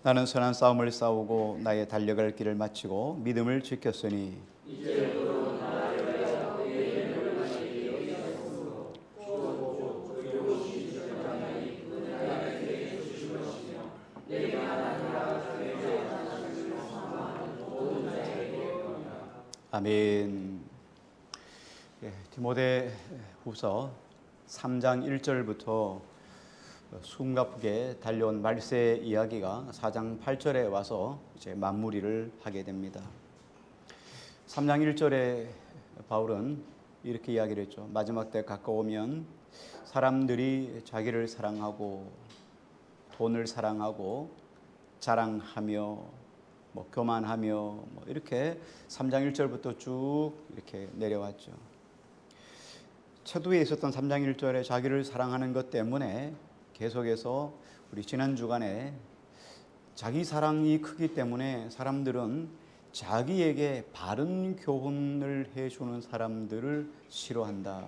나는 선한 싸움을 싸우고 나의 달려갈 길을 마치고 믿음을 지켰으니 아멘. 디모데 후서 3장 1절부터 숨가쁘게 달려온 말세 이야기가 4장 8절에 와서 이제 마무리를 하게 됩니다. 3장 1절에 바울은 이렇게 이야기를 했죠. 마지막 때 가까우면 사람들이 자기를 사랑하고 돈을 사랑하고 자랑하며 교만하며 이렇게 3장 1절부터 쭉 이렇게 내려왔죠. 초두에 있었던 3장 1절에 자기를 사랑하는 것 때문에 계속해서 우리 지난 주간에 자기 사랑이 크기 때문에 사람들은 자기에게 바른 교훈을 해주는 사람들을 싫어한다.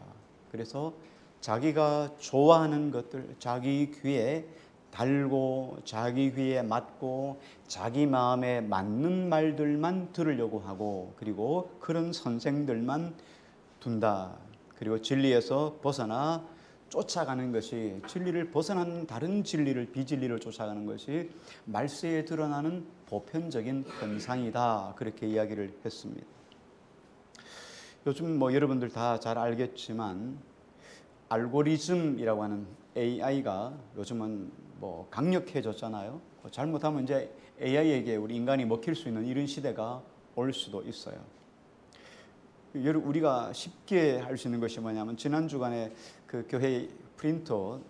그래서 자기가 좋아하는 것들, 자기 귀에 달고 자기 귀에 맞고 자기 마음에 맞는 말들만 들으려고 하고, 그리고 그런 선생들만 둔다. 그리고 진리에서 벗어나 쫓아가는 것이, 진리를 벗어난 다른 진리를, 비진리를 쫓아가는 것이 말세에 드러나는 보편적인 현상이다. 그렇게 이야기를 했습니다. 요즘 여러분들 다 잘 알겠지만 알고리즘이라고 하는 AI가 요즘은 강력해졌잖아요. 잘못하면 이제 AI에게 우리 인간이 먹힐 수 있는 이런 시대가 올 수도 있어요. 우리가 쉽게 할 수 있는 것이 뭐냐면, 지난 주간에 그 교회 프린터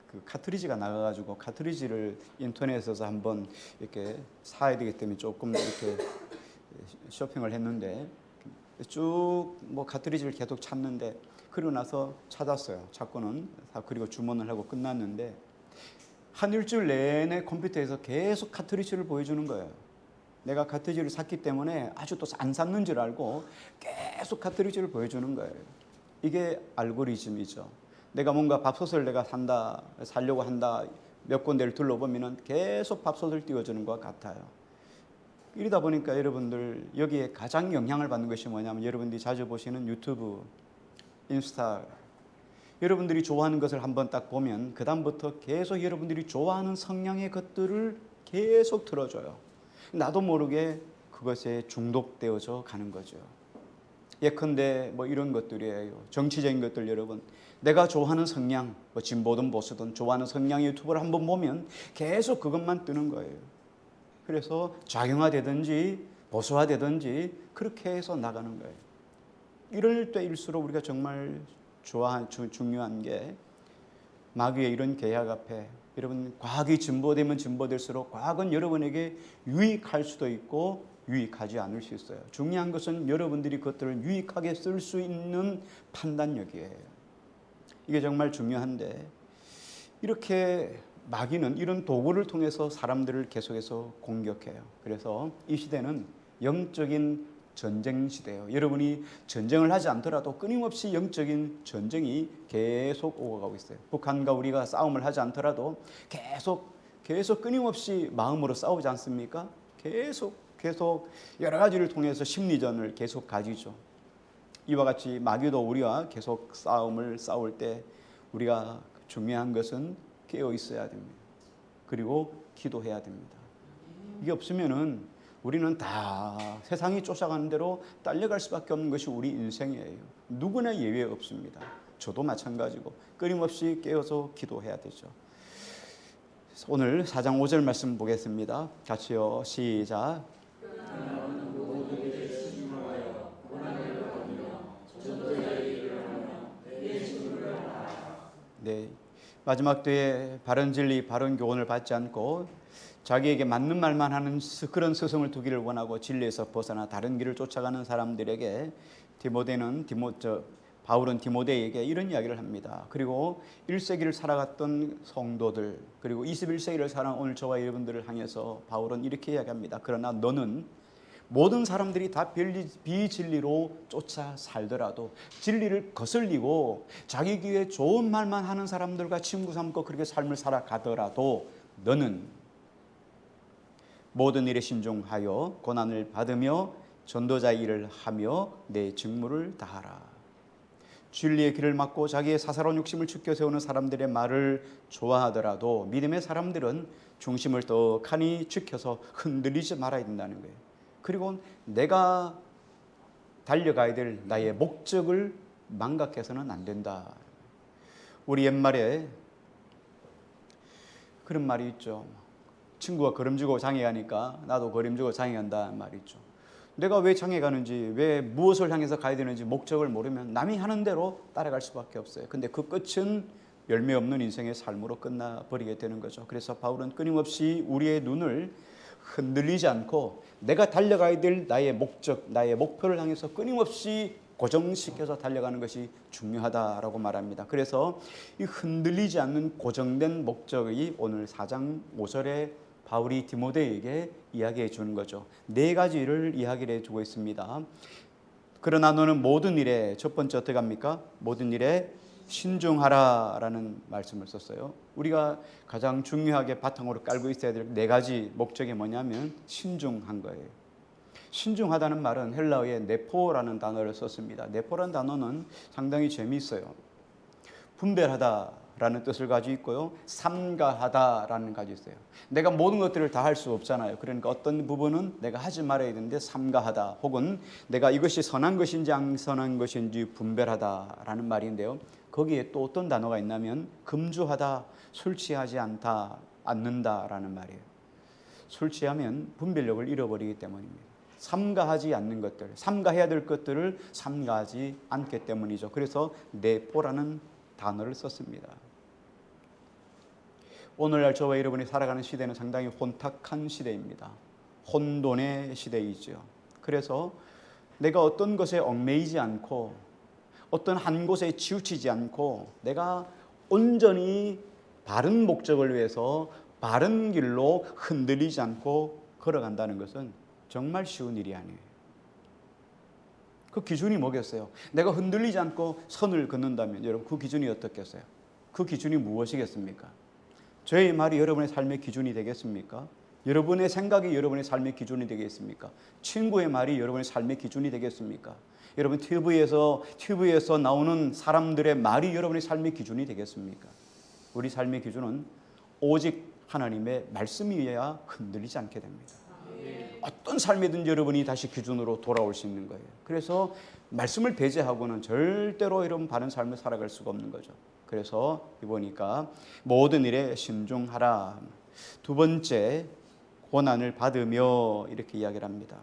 그 카트리지가 나가가지고 카트리지를 인터넷에서 한번 이렇게 사야 되기 때문에 조금 이렇게 쇼핑을 했는데, 쭉 카트리지를 계속 찾는데, 그리고 나서 찾았어요. 찾고는 그리고 주문을 하고 끝났는데, 한 일주일 내내 컴퓨터에서 계속 카트리지를 보여주는 거예요. 내가 카트리지를 샀기 때문에 아주 또 안 샀는 줄 알고 계속 카트리지를 보여주는 거예요. 이게 알고리즘이죠. 내가 뭔가 밥솥을 내가 사려고 한다, 몇 군데를 둘러보면 계속 밥솥을 띄워주는 것 같아요. 이러다 보니까 여러분들 여기에 가장 영향을 받는 것이 뭐냐면, 여러분들이 자주 보시는 유튜브, 인스타, 여러분들이 좋아하는 것을 한번 딱 보면 그 다음부터 계속 여러분들이 좋아하는 성향의 것들을 계속 틀어줘요. 나도 모르게 그것에 중독되어져 가는 거죠. 예컨대 이런 것들이에요. 정치적인 것들, 여러분, 내가 좋아하는 성향, 진보든 보수든 좋아하는 성향의 유튜브를 한번 보면 계속 그것만 뜨는 거예요. 그래서 좌경화되든지 보수화되든지 그렇게 해서 나가는 거예요. 이럴 때일수록 우리가 정말 중요한 게, 마귀의 이런 계약 앞에 여러분, 과학이 진보되면 진보될수록 과학은 여러분에게 유익할 수도 있고 유익하지 않을 수 있어요. 중요한 것은 여러분들이 그것들을 유익하게 쓸 수 있는 판단력이에요. 이게 정말 중요한데, 이렇게 마귀는 이런 도구를 통해서 사람들을 계속해서 공격해요. 그래서 이 시대는 영적인 전쟁 시대예요. 여러분이 전쟁을 하지 않더라도 끊임없이 영적인 전쟁이 계속 오가고 있어요. 북한과 우리가 싸움을 하지 않더라도 계속 끊임없이 마음으로 싸우지 않습니까? 계속 여러 가지를 통해서 심리전을 계속 가지죠. 이와 같이 마귀도 우리와 계속 싸울 때 우리가 중요한 것은 깨어 있어야 됩니다. 그리고 기도해야 됩니다. 이게 없으면은 우리는 다 세상이 쫓아가는 대로 딸려갈 수밖에 없는 것이 우리 인생이에요. 누구나 예외 없습니다. 저도 마찬가지고 끊임없이 깨어서 기도해야 되죠. 오늘 4장 5절 말씀 보겠습니다. 같이요. 시작. 네, 마지막 때에 바른 진리, 바른 교훈을 받지 않고 자기에게 맞는 말만 하는 그런 스승을 두기를 원하고 진리에서 벗어나 다른 길을 쫓아가는 사람들에게 바울은 디모데에게 이런 이야기를 합니다. 그리고 1세기를 살아갔던 성도들, 그리고 21세기를 살아온 오늘 저와 여러분들을 향해서 바울은 이렇게 이야기합니다. 그러나 너는 모든 사람들이 다 비진리로 쫓아 살더라도, 진리를 거슬리고 자기 귀에 좋은 말만 하는 사람들과 친구 삼고 그렇게 삶을 살아가더라도 너는 모든 일에 신중하여 고난을 받으며 전도자의 일을 하며 내 직무를 다하라. 진리의 길을 막고 자기의 사사로운 욕심을 죽여 세우는 사람들의 말을 좋아하더라도 믿음의 사람들은 중심을 떡하니 지켜서 흔들리지 말아야 된다는 거예요. 그리고 내가 달려가야 될 나의 목적을 망각해서는 안 된다. 우리 옛말에 그런 말이 있죠. 친구가 걸음지고 장에 가니까 나도 걸음지고 장에 간다 말이 있죠. 내가 왜 장에 가는지, 왜 무엇을 향해서 가야 되는지 목적을 모르면 남이 하는 대로 따라갈 수밖에 없어요. 근데 그 끝은 열매 없는 인생의 삶으로 끝나버리게 되는 거죠. 그래서 바울은 끊임없이 우리의 눈을 흔들리지 않고 내가 달려가야 될 나의 목적, 나의 목표를 향해서 끊임없이 고정시켜서 달려가는 것이 중요하다라고 말합니다. 그래서 이 흔들리지 않는 고정된 목적이 오늘 4장 5절에 바울이 디모데에게 이야기해 주는 거죠. 4가지를 이야기를 해주고 있습니다. 그러나 너는 모든 일에, 첫 번째 어떻게 합니까? 모든 일에 신중하라라는 말씀을 썼어요. 우리가 가장 중요하게 바탕으로 깔고 있어야 될 4가지 목적이 뭐냐면 신중한 거예요. 신중하다는 말은 헬라어의 네포라는 단어를 썼습니다. 네포라는 단어는 상당히 재미있어요. 분별하다라는 뜻을 가지고 있고요. 삼가하다라는 가지고 있어요. 내가 모든 것들을 다 할 수 없잖아요. 그러니까 어떤 부분은 내가 하지 말아야 되는데 삼가하다, 혹은 내가 이것이 선한 것인지 안 선한 것인지 분별하다라는 말인데요. 거기에 또 어떤 단어가 있냐면 금주하다, 술 취하지 않는다라는 말이에요. 술 취하면 분별력을 잃어버리기 때문입니다. 삼가하지 않는 것들, 삼가해야 될 것들을 삼가하지 않기 때문이죠. 그래서 네포라는 단어를 썼습니다. 오늘날 저와 여러분이 살아가는 시대는 상당히 혼탁한 시대입니다. 혼돈의 시대이죠. 그래서 내가 어떤 것에 얽매이지 않고 어떤 한 곳에 치우치지 않고 내가 온전히 바른 목적을 위해서 바른 길로 흔들리지 않고 걸어간다는 것은 정말 쉬운 일이 아니에요. 그 기준이 뭐겠어요? 내가 흔들리지 않고 선을 긋는다면 여러분 그 기준이 어떻겠어요? 그 기준이 무엇이겠습니까? 저의 말이 여러분의 삶의 기준이 되겠습니까? 여러분의 생각이 여러분의 삶의 기준이 되겠습니까? 친구의 말이 여러분의 삶의 기준이 되겠습니까? 여러분 TV에서 나오는 사람들의 말이 여러분의 삶의 기준이 되겠습니까? 우리 삶의 기준은 오직 하나님의 말씀이어야 흔들리지 않게 됩니다. 어떤 삶이든지 여러분이 다시 기준으로 돌아올 수 있는 거예요. 그래서 말씀을 배제하고는 절대로 이런 바른 삶을 살아갈 수가 없는 거죠. 그래서 보니까 모든 일에 신중하라. 두 번째, 고난을 받으며 이렇게 이야기를 합니다.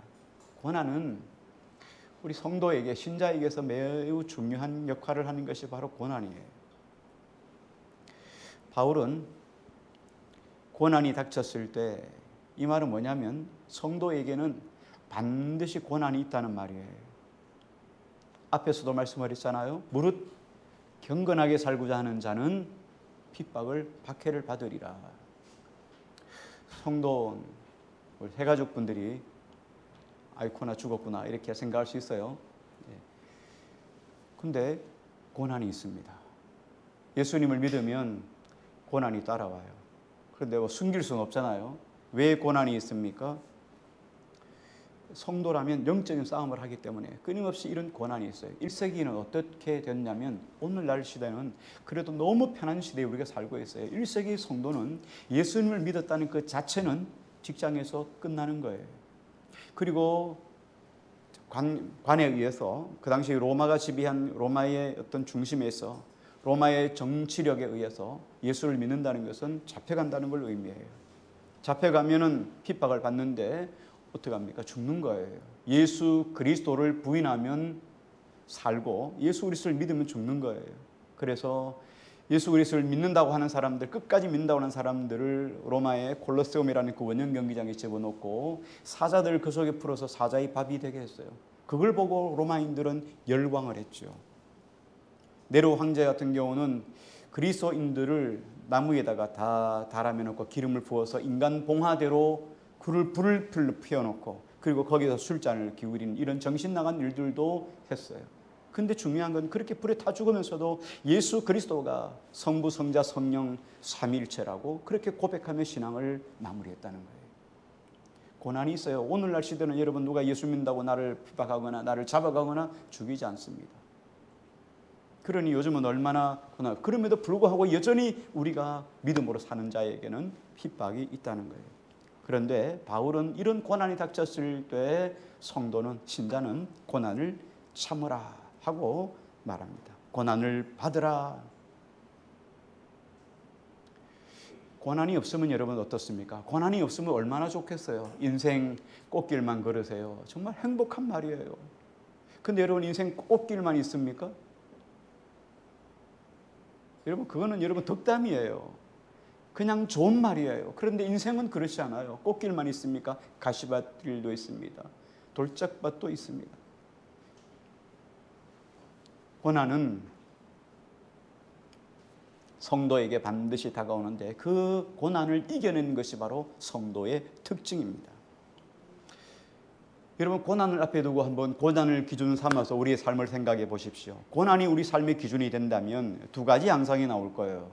고난은 우리 성도에게, 신자에게서 매우 중요한 역할을 하는 것이 바로 고난이에요. 바울은 고난이 닥쳤을 때 이 말은 뭐냐면 성도에게는 반드시 고난이 있다는 말이에요. 앞에서도 말씀하셨잖아요. 무릇 경건하게 살고자 하는 자는 핍박을 박해를 받으리라. 성도 우리 해가족분들이 아이코나 죽었구나 이렇게 생각할 수 있어요. 근데 고난이 있습니다. 예수님을 믿으면 고난이 따라와요. 그런데 뭐 숨길 수는 없잖아요. 왜 고난이 있습니까? 성도라면 영적인 싸움을 하기 때문에 끊임없이 이런 고난이 있어요. 1세기는 어떻게 됐냐면 오늘날 시대는 그래도 너무 편한 시대에 우리가 살고 있어요. 1세기 성도는 예수님을 믿었다는 그 자체는 직장에서 끝나는 거예요. 그리고 관에 의해서 그 당시 로마가 지배한 로마의 어떤 중심에서 로마의 정치력에 의해서 예수를 믿는다는 것은 잡혀간다는 걸 의미해요. 잡혀가면은 핍박을 받는데 어떻게 합니까? 죽는 거예요. 예수 그리스도를 부인하면 살고 예수 그리스도를 믿으면 죽는 거예요. 그래서 예수 그리스도를 믿는다고 하는 사람들, 끝까지 믿는다고 하는 사람들을 로마의 콜로세움이라는 그 원형 경기장에 집어넣고 사자들 그 속에 풀어서 사자의 밥이 되게 했어요. 그걸 보고 로마인들은 열광을 했죠. 네로 황제 같은 경우는 그리스도인들을 나무에다가 다 달아며 놓고 기름을 부어서 인간 봉화대로 불을 피워놓고 그리고 거기서 술잔을 기울이는 이런 정신 나간 일들도 했어요. 근데 중요한 건 그렇게 불에 타 죽으면서도 예수 그리스도가 성부, 성자, 성령 삼위일체라고 그렇게 고백하며 신앙을 마무리했다는 거예요. 고난이 있어요. 오늘날 시대는 여러분 누가 예수 믿는다고 나를 핍박하거나 나를 잡아가거나 죽이지 않습니다. 그러니 요즘은 얼마나 고난, 그럼에도 불구하고 여전히 우리가 믿음으로 사는 자에게는 핍박이 있다는 거예요. 그런데 바울은 이런 고난이 닥쳤을 때 성도는, 신자는 고난을 참으라 하고 말합니다. 고난을 받으라. 고난이 없으면 여러분 어떻습니까? 고난이 없으면 얼마나 좋겠어요. 인생 꽃길만 걸으세요. 정말 행복한 말이에요. 근데 여러분 인생 꽃길만 있습니까? 여러분 그거는 여러분 덕담이에요. 그냥 좋은 말이에요. 그런데 인생은 그렇지 않아요. 꽃길만 있습니까? 가시밭길도 있습니다. 돌짝밭도 있습니다. 고난은 성도에게 반드시 다가오는데 그 고난을 이겨내는 것이 바로 성도의 특징입니다. 여러분 고난을 앞에 두고 한번 고난을 기준 삼아서 우리의 삶을 생각해 보십시오. 고난이 우리 삶의 기준이 된다면 두 가지 양상이 나올 거예요.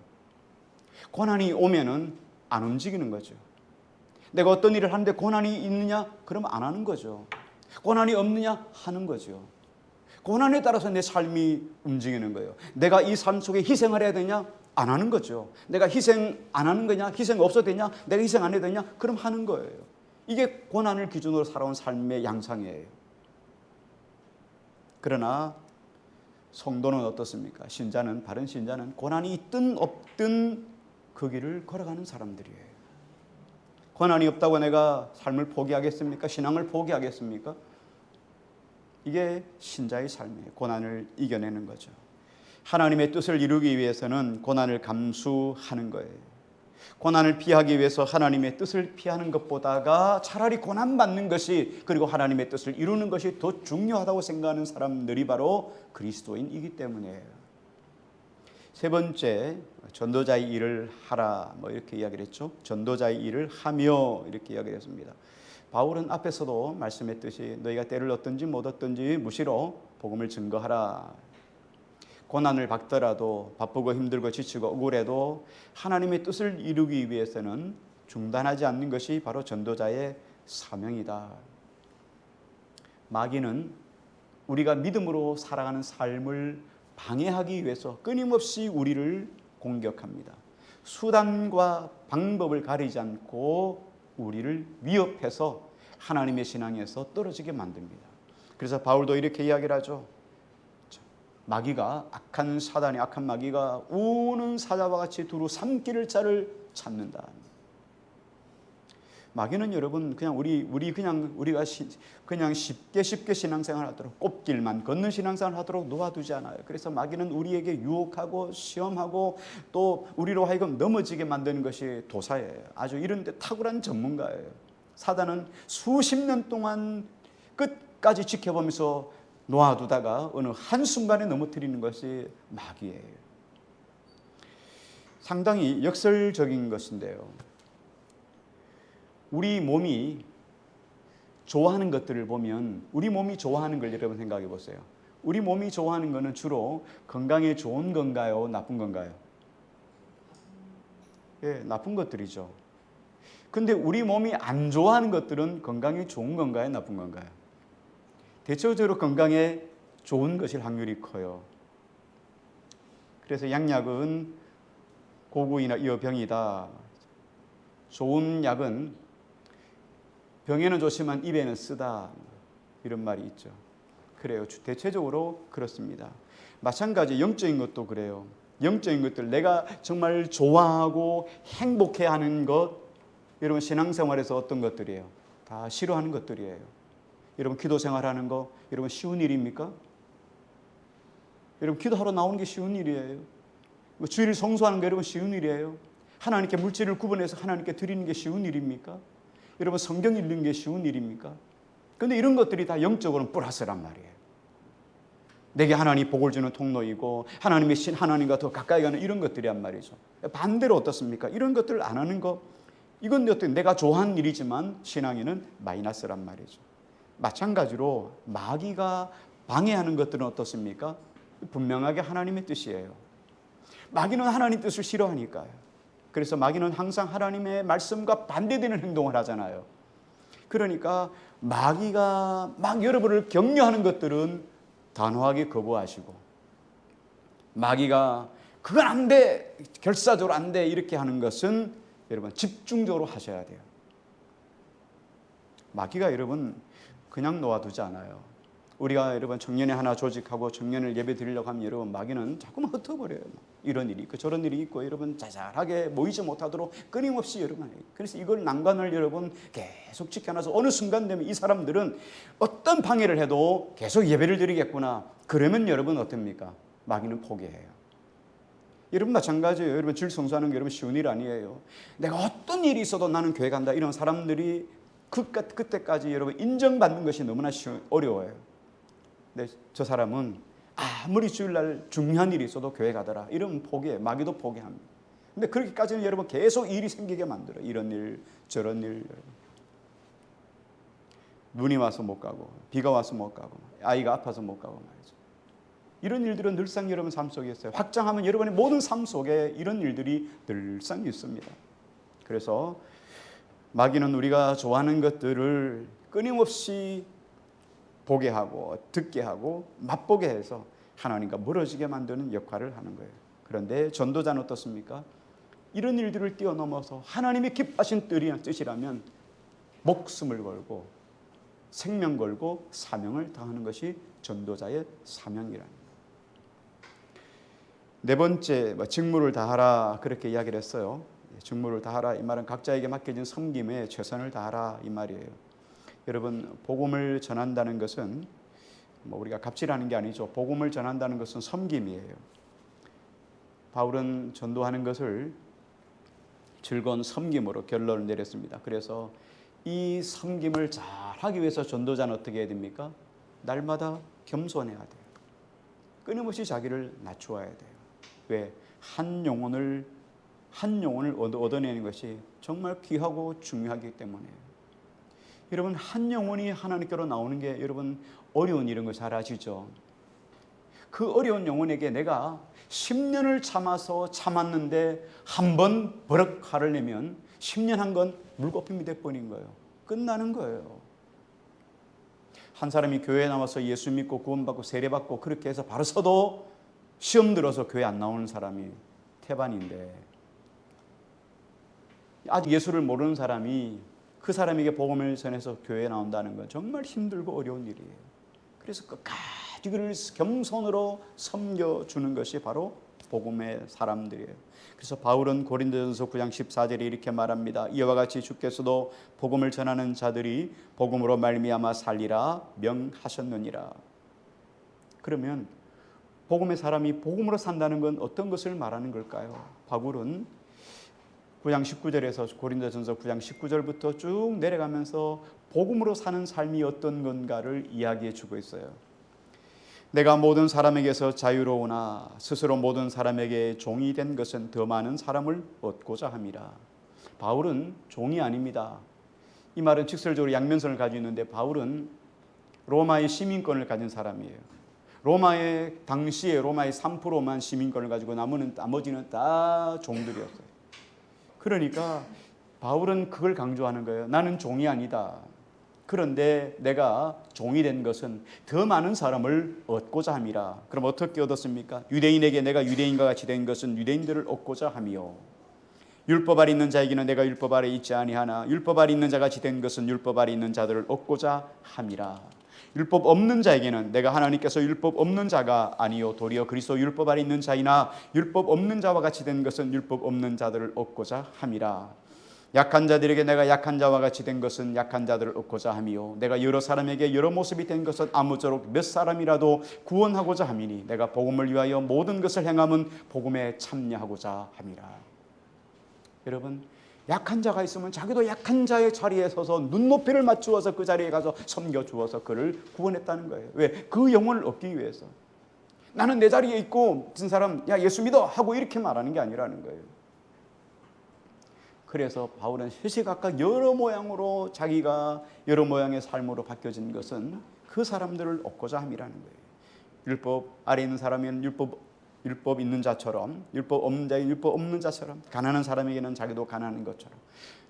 고난이 오면은 안 움직이는 거죠. 내가 어떤 일을 하는데 고난이 있느냐? 그러면 안 하는 거죠. 고난이 없느냐? 하는 거죠. 고난에 따라서 내 삶이 움직이는 거예요. 내가 이 삶 속에 희생을 해야 되냐? 안 하는 거죠. 내가 희생 안 하는 거냐? 희생 없어도 되냐? 내가 희생 안 해도 되냐? 그럼 하는 거예요. 이게 고난을 기준으로 살아온 삶의 양상이에요. 그러나 성도는 어떻습니까? 신자는, 바른 신자는 고난이 있든 없든 그 길을 걸어가는 사람들이에요. 고난이 없다고 내가 삶을 포기하겠습니까? 신앙을 포기하겠습니까? 이게 신자의 삶이에요. 고난을 이겨내는 거죠. 하나님의 뜻을 이루기 위해서는 고난을 감수하는 거예요. 고난을 피하기 위해서 하나님의 뜻을 피하는 것보다가 차라리 고난받는 것이, 그리고 하나님의 뜻을 이루는 것이 더 중요하다고 생각하는 사람들이 바로 그리스도인이기 때문이에요. 세 번째, 전도자의 일을 하라, 이렇게 이야기를 했죠. 전도자의 일을 하며 이렇게 이야기를 했습니다. 바울은 앞에서도 말씀했듯이 너희가 때를 얻든지 못 얻든지 무시로 복음을 증거하라. 고난을 받더라도, 바쁘고 힘들고 지치고 억울해도 하나님의 뜻을 이루기 위해서는 중단하지 않는 것이 바로 전도자의 사명이다. 마귀는 우리가 믿음으로 살아가는 삶을 방해하기 위해서 끊임없이 우리를 공격합니다. 수단과 방법을 가리지 않고 우리를 위협해서 하나님의 신앙에서 떨어지게 만듭니다. 그래서 바울도 이렇게 이야기를 하죠. 마귀가, 악한 사단이, 악한 마귀가 우는 사자와 같이 두루 삼키는 자를 찾는다. 마귀는 여러분 우리가 그냥 쉽게 신앙생활 하도록, 꽃길만 걷는 신앙생활 하도록 놓아두지 않아요. 그래서 마귀는 우리에게 유혹하고 시험하고 또 우리로 하여금 넘어지게 만드는 것이 도사예요. 아주 이런 데 탁월한 전문가예요. 사단은 수십 년 동안 끝까지 지켜보면서 놓아두다가 어느 한순간에 넘어뜨리는 것이 마귀예요. 상당히 역설적인 것인데요. 우리 몸이 좋아하는 것들을 보면, 우리 몸이 좋아하는 걸 여러분 생각해 보세요. 우리 몸이 좋아하는 것은 주로 건강에 좋은 건가요? 나쁜 건가요? 예, 나쁜 것들이죠. 근데 우리 몸이 안 좋아하는 것들은 건강에 좋은 건가요? 나쁜 건가요? 대체적으로 건강에 좋은 것일 확률이 커요. 그래서 양약은 고구이나 이어병이다. 좋은 약은 병에는 좋지만 입에는 쓰다. 이런 말이 있죠. 그래요. 대체적으로 그렇습니다. 마찬가지 영적인 것도 그래요. 영적인 것들, 내가 정말 좋아하고 행복해하는 것, 여러분 신앙생활에서 어떤 것들이에요? 다 싫어하는 것들이에요. 여러분 기도 생활하는 거 여러분 쉬운 일입니까? 여러분 기도하러 나오는 게 쉬운 일이에요. 주일 성수하는 게 여러분 쉬운 일이에요. 하나님께 물질을 구분해서 하나님께 드리는 게 쉬운 일입니까? 여러분 성경 읽는 게 쉬운 일입니까? 그런데 이런 것들이 다 영적으로는 플러스란 말이에요. 내게 하나님 복을 주는 통로이고 하나님의 하나님과 더 가까이 가는 이런 것들이란 말이죠. 반대로 어떻습니까? 이런 것들을 안 하는 거, 이건 어떻게 내가 좋아하는 일이지만 신앙에는 마이너스란 말이죠. 마찬가지로 마귀가 방해하는 것들은 어떻습니까? 분명하게 하나님의 뜻이에요. 마귀는 하나님 뜻을 싫어하니까요. 그래서 마귀는 항상 하나님의 말씀과 반대되는 행동을 하잖아요. 그러니까 마귀가 막 여러분을 격려하는 것들은 단호하게 거부하시고, 마귀가 그건 안 돼, 결사적으로 안 돼 이렇게 하는 것은 여러분 집중적으로 하셔야 돼요. 마귀가 여러분 그냥 놓아두지 않아요. 우리가 여러분 청년회 하나 조직하고 청년을 예배 드리려고 하면 여러분 마귀는 자꾸만 흩어버려요. 이런 일이 있고 저런 일이 있고 여러분 자잘하게 모이지 못하도록 끊임없이 여러분, 그래서 이걸 난관을 여러분 계속 지켜놔서 어느 순간 되면 이 사람들은 어떤 방해를 해도 계속 예배를 드리겠구나, 그러면 여러분 어떻습니까? 마귀는 포기해요. 여러분 마찬가지예요. 여러분 질성수하는 게 여러분 쉬운 일 아니에요. 내가 어떤 일이 있어도 나는 교회 간다 이런 사람들이 그때까지 여러분 인정받는 것이 너무나 어려워요. 근데 저 사람은 아무리 주일날 중요한 일이 있어도 교회 가더라 이러면 포기해. 마귀도 포기합니다. 근데 그렇게까지는 여러분 계속 일이 생기게 만들어요. 이런 일 저런 일. 눈이 와서 못 가고 비가 와서 못 가고 아이가 아파서 못 가고 말이죠. 이런 일들은 늘상 여러분 삶 속에 있어요. 확장하면 여러분의 모든 삶 속에 이런 일들이 늘상 있습니다. 그래서 마귀는 우리가 좋아하는 것들을 끊임없이 보게 하고 듣게 하고 맛보게 해서 하나님과 멀어지게 만드는 역할을 하는 거예요. 그런데 전도자는 어떻습니까? 이런 일들을 뛰어넘어서 하나님이 기뻐하신 뜻이라면 목숨을 걸고 생명 걸고 사명을 다하는 것이 전도자의 사명이라는 거예요. 네 번째, 직무를 다하라 그렇게 이야기를 했어요. 직무를 다하라 이 말은 각자에게 맡겨진 섬김에 최선을 다하라 이 말이에요. 여러분 복음을 전한다는 것은 우리가 갑질하는 게 아니죠. 복음을 전한다는 것은 섬김이에요. 바울은 전도하는 것을 즐거운 섬김으로 결론을 내렸습니다. 그래서 이 섬김을 잘 하기 위해서 전도자는 어떻게 해야 됩니까? 날마다 겸손해야 돼요. 끊임없이 자기를 낮추어야 돼요. 왜? 한 영혼을 얻어내는 것이 정말 귀하고 중요하기 때문에. 여러분 한 영혼이 하나님께로 나오는 게 여러분 어려운 일인 거 잘 아시죠? 그 어려운 영혼에게 내가 10년을 참았는데 한 번 버럭 화를 내면 10년 한 건 물거품이 돼버린 거예요. 끝나는 거예요. 한 사람이 교회에 나와서 예수 믿고 구원받고 세례받고 그렇게 해서 바로 서도 시험 들어서 교회 안 나오는 사람이 태반인데, 아직 예수를 모르는 사람이 그 사람에게 복음을 전해서 교회에 나온다는 건 정말 힘들고 어려운 일이에요. 그래서 끝까지 그를 겸손으로 섬겨주는 것이 바로 복음의 사람들이에요. 그래서 바울은 고린도전서 9장 14절에 이렇게 말합니다. 이와 같이 주께서도 복음을 전하는 자들이 복음으로 말미암아 살리라 명하셨느니라. 그러면 복음의 사람이 복음으로 산다는 건 어떤 것을 말하는 걸까요? 바울은 9장 19절에서 고린도전서 9장 19절부터 쭉 내려가면서 복음으로 사는 삶이 어떤 건가를 이야기해 주고 있어요. 내가 모든 사람에게서 자유로우나 스스로 모든 사람에게 종이 된 것은 더 많은 사람을 얻고자 함이라. 바울은 종이 아닙니다. 이 말은 직설적으로 양면성을 가지고 있는데 바울은 로마의 시민권을 가진 사람이에요. 당시에 로마의 3%만 시민권을 가지고 나머지는 다 종들이었어요. 그러니까 바울은 그걸 강조하는 거예요. 나는 종이 아니다. 그런데 내가 종이 된 것은 더 많은 사람을 얻고자 함이라. 그럼 어떻게 얻었습니까? 유대인에게 내가 유대인과 같이 된 것은 유대인들을 얻고자 함이요. 율법 아래 있는 자에게는 내가 율법 아래 있지 아니하나 율법 아래 있는 자같이 된 것은 율법 아래 있는 자들을 얻고자 함이라. 율법 없는 자에게는 내가 하나님께서 율법 없는 자가 아니요 도리어 그리스도 율법 아래 있는 자이나 율법 없는 자와 같이 된 것은 율법 없는 자들을 얻고자 함이라. 약한 자들에게 내가 약한 자와 같이 된 것은 약한 자들을 얻고자 함이요 내가 여러 사람에게 여러 모습이 된 것은 아무쪼록 몇 사람이라도 구원하고자 함이니 내가 복음을 위하여 모든 것을 행함은 복음에 참여하고자 함이라. 여러분 약한 자가 있으면 자기도 약한 자의 자리에 서서 눈높이를 맞추어서 그 자리에 가서 섬겨주어서 그를 구원했다는 거예요. 왜? 그 영혼을 얻기 위해서. 나는 내 자리에 있고 무슨 사람 야 예수 믿어 하고 이렇게 말하는 게 아니라는 거예요. 그래서 바울은 시시각각 여러 모양으로 자기가 여러 모양의 삶으로 바뀌어진 것은 그 사람들을 얻고자 함이라는 거예요. 율법 아래 있는 사람은 율법 있는 자처럼, 율법 없는 자에게 율법 없는 자처럼, 가난한 사람에게는 자기도 가난한 것처럼,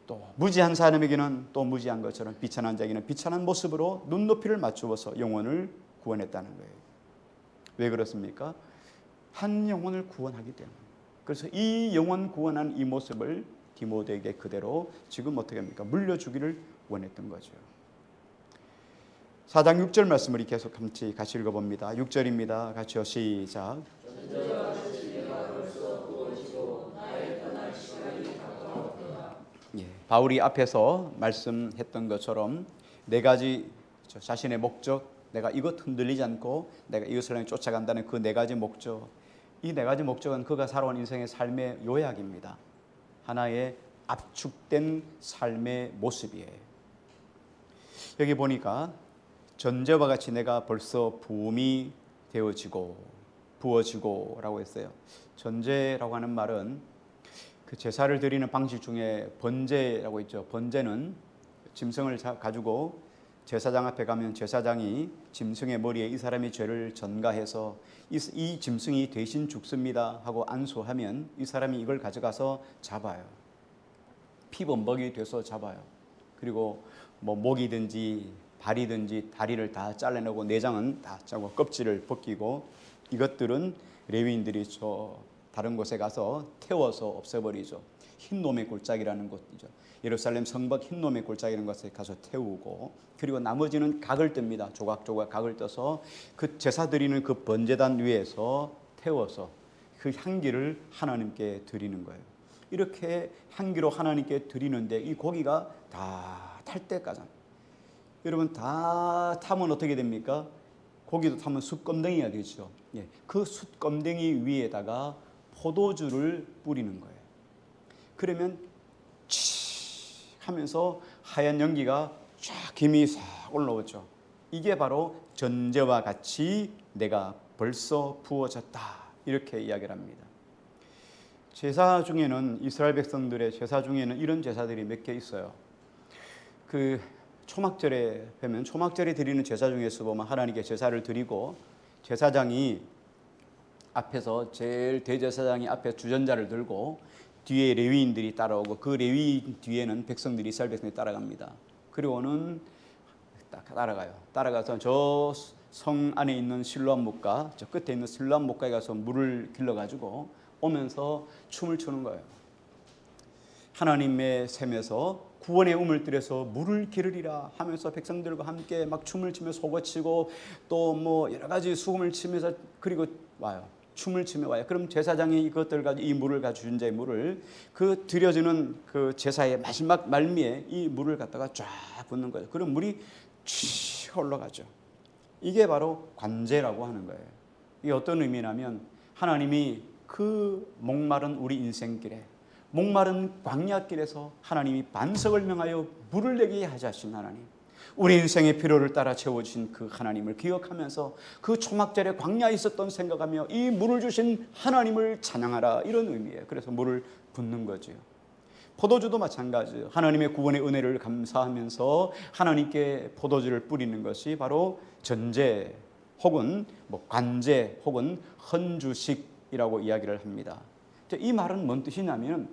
또 무지한 사람에게는 또 무지한 것처럼 비천한 자에게는 비천한 모습으로 눈높이를 맞추어서 영혼을 구원했다는 거예요. 왜 그렇습니까? 한 영혼을 구원하기 때문에. 그래서 이 영혼 구원한 이 모습을 디모데에게 그대로 지금 어떻게 합니까? 물려주기를 원했던 거죠. 4장 6절 말씀을 계속 같이 읽어봅니다. 6절입니다. 같이요. 시작. 예, 바울이 앞에서 말씀했던 것처럼 네 가지 자신의 목적, 내가 이것 흔들리지 않고 내가 이것을 향해 쫓아간다는 그 네 가지 목적, 이 네 가지 목적은 그가 살아온 인생의 삶의 요약입니다. 하나의 압축된 삶의 모습이에요. 여기 보니까 전제와 같이 내가 벌써 부음이 되어지고 부어지고 라고 했어요. 전제라고 하는 말은 그 제사를 드리는 방식 중에 번제라고 있죠. 번제는 짐승을 가지고 제사장 앞에 가면 제사장이 짐승의 머리에 이 사람이 죄를 전가해서 이 짐승이 대신 죽습니다 하고 안수하면 이 사람이 이걸 가져가서 잡아요. 피범벅이 돼서 잡아요. 그리고 뭐 목이든지 발이든지 다리를 다 잘라내고 내장은 다 짜고 껍질을 벗기고 이것들은 레위인들이 다른 곳에 가서 태워서 없애버리죠. 흰놈의 골짜기라는 곳이죠. 예루살렘 성벽 흰놈의 골짜기라는 곳에 가서 태우고, 그리고 나머지는 각을 뜹니다. 조각조각 각을 떠서 그 제사 드리는 그 번제단 위에서 태워서 그 향기를 하나님께 드리는 거예요. 이렇게 향기로 하나님께 드리는데 이 고기가 다 탈 때까지, 여러분 다 타면 어떻게 됩니까? 고기도 타면 숯검댕이가 되죠. 예, 그 숯검댕이 위에다가 포도주를 뿌리는 거예요. 그러면 치 하면서 하얀 연기가 쫙 김이 싹 올라오죠. 이게 바로 전제와 같이 내가 벌써 부어졌다, 이렇게 이야기를 합니다. 제사 중에는, 이스라엘 백성들의 제사 중에는 이런 제사들이 몇 개 있어요. 그 초막절에 보면, 초막절에 드리는 제사 중에서 보면 하나님께 제사를 드리고 제사장이 앞에서, 제일 대제사장이 앞에 주전자를 들고 뒤에 레위인들이 따라오고 그 레위인 뒤에는 백성들이, 이스라엘 백성들이 따라갑니다. 그리고는 따라가요. 따라가서 저 성 안에 있는 실로암 목가, 저 끝에 있는 실로암 목가에 가서 물을 길러가지고 오면서 춤을 추는 거예요. 하나님의 셈에서 구원의 음을 들여서 물을 기르리라 하면서 백성들과 함께 막 춤을 추며 소고치고 또 뭐 여러 가지 수금을 치면서 그리고 와요. 춤을 추며 와요. 그럼 제사장이 이것들 가지고 이 물을 가지고 준자의 물을 그 드려지는 그 제사의 마지막 말미에 이 물을 갖다가 쫙 붓는 거예요. 그럼 물이 쭉 올라가죠. 이게 바로 관제라고 하는 거예요. 이게 어떤 의미냐면 하나님이 그 목마른 우리 인생길에, 목마른 광야길에서 하나님이 반석을 명하여 물을 내게 하신 하나님, 우리 인생의 필요를 따라 채워주신 그 하나님을 기억하면서 그 초막절에 광야에 있었던 생각하며 이 물을 주신 하나님을 찬양하라, 이런 의미예요. 그래서 물을 붓는 거죠. 포도주도 마찬가지예요. 하나님의 구원의 은혜를 감사하면서 하나님께 포도주를 뿌리는 것이 바로 전제 혹은 관제 혹은 헌주식이라고 이야기를 합니다. 이 말은 뭔 뜻이냐면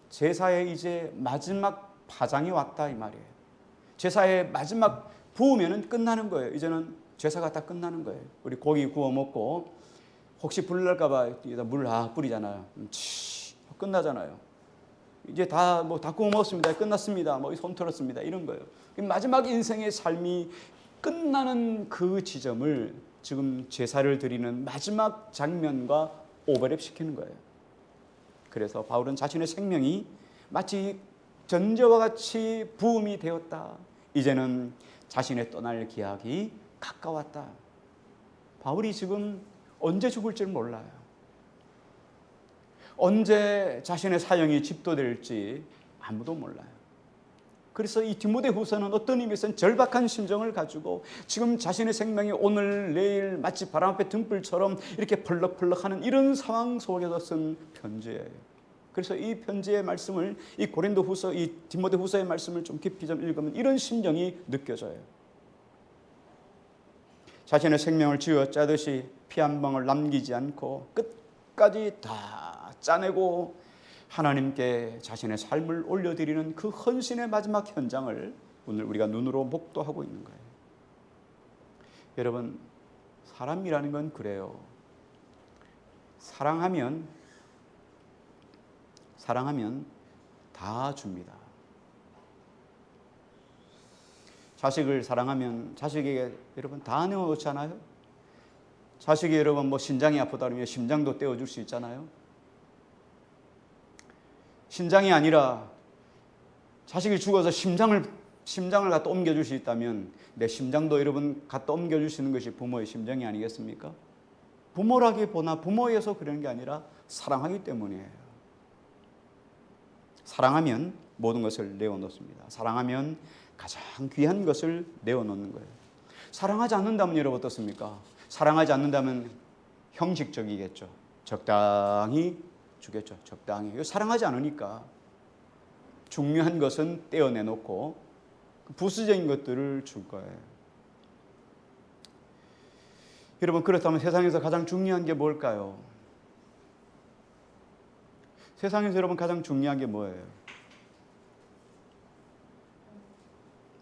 제사의 이제 마지막 파장이 왔다, 이 말이에요. 제사의 마지막 부으면은 끝나는 거예요. 이제는 제사가 다 끝나는 거예요. 우리 고기 구워 먹고 혹시 불 날까봐 물 뿌리잖아요. 끝나잖아요. 이제 다 구워 먹었습니다. 끝났습니다. 손 털었습니다. 이런 거예요. 마지막 인생의 삶이 끝나는 그 지점을 지금 제사를 드리는 마지막 장면과 오버랩 시키는 거예요. 그래서 바울은 자신의 생명이 마치 전제와 같이 부음이 되었다. 이제는 자신의 떠날 기약이 가까웠다. 바울이 지금 언제 죽을지 몰라요. 언제 자신의 사형이 집도될지 아무도 몰라요. 그래서 이 디모데후서는 어떤 의미에서는 절박한 심정을 가지고 지금 자신의 생명이 오늘 내일 마치 바람 앞에 등불처럼 이렇게 펄럭펄럭하는 이런 상황 속에서 쓴 편지예요. 그래서 이 편지의 말씀을, 이 고린도후서, 이 디모데후서의 말씀을 좀 깊이 좀 읽으면 이런 심정이 느껴져요. 자신의 생명을 쥐어 짜듯이 피 한 방울 남기지 않고 끝까지 다 짜내고 하나님께 자신의 삶을 올려드리는 그 헌신의 마지막 현장을 오늘 우리가 눈으로 목도하고 있는 거예요. 여러분, 사람이라는 건 그래요. 사랑하면 다 줍니다. 자식을 사랑하면 자식에게 여러분 다 내어놓잖아요. 자식이 여러분 뭐 심장이 아프다 그러면 심장도 떼어줄 수 있잖아요. 심장이 아니라 자식이 죽어서 심장을 갖다 옮겨줄 수 있다면 내 심장도 여러분 갖다 옮겨줄 수 있는 것이 부모의 심정이 아니겠습니까? 부모라기보다 부모여서 그러는 게 아니라 사랑하기 때문이에요. 사랑하면 모든 것을 내어놓습니다. 사랑하면 가장 귀한 것을 내어놓는 거예요. 사랑하지 않는다면 여러분 어떻습니까? 사랑하지 않는다면 형식적이겠죠. 적당히 주겠죠. 적당히. 사랑하지 않으니까 중요한 것은 떼어내놓고 부수적인 것들을 줄 거예요. 여러분, 그렇다면 세상에서 가장 중요한 게 뭘까요? 세상에서 여러분 가장 중요한 게 뭐예요?